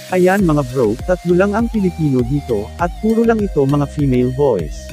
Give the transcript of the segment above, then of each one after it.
Ayan mga bro, 3 lang ang Filipino dito, at puro lang ito mga female voice.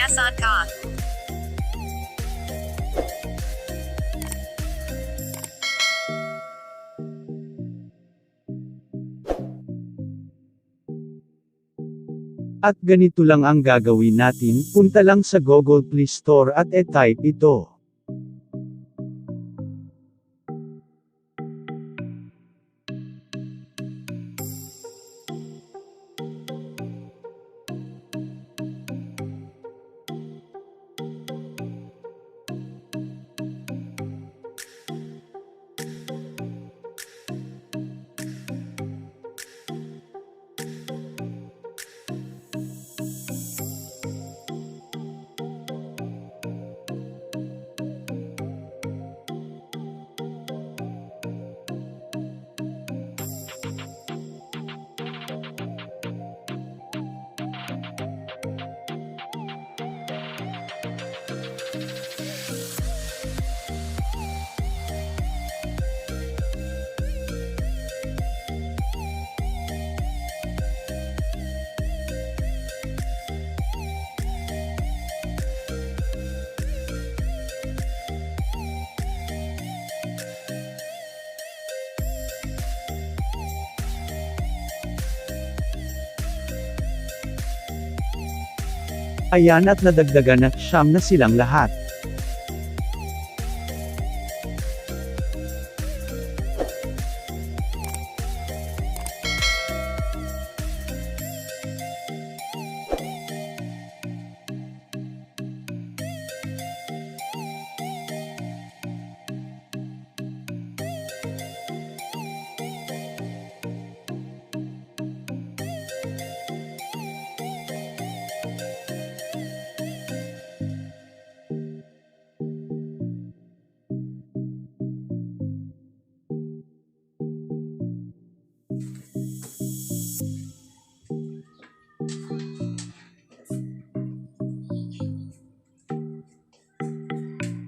Nasaan ka? At ganito lang ang gagawin natin, punta lang sa Google Play Store at e-type ito. Ayan at nadagdagan at 9 na silang lahat.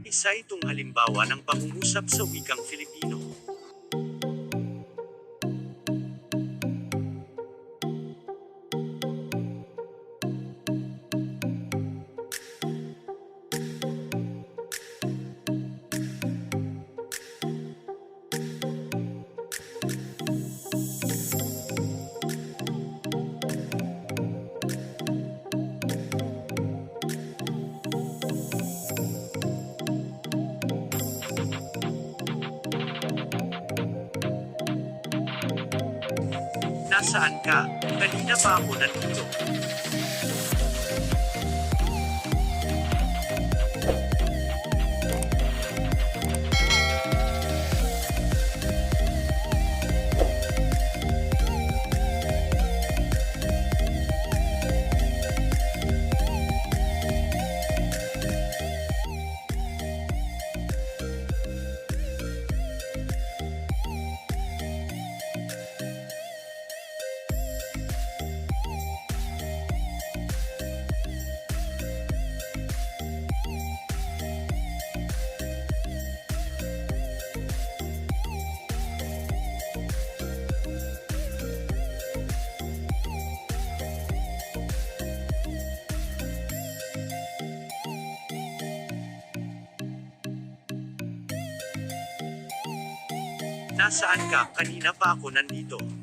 Isa itong halimbawa ng pangungusap sa wikang Filipino. Nasaan ka? Kanina pa ako nandito. Nasaan ka? Kanina pa ako nandito.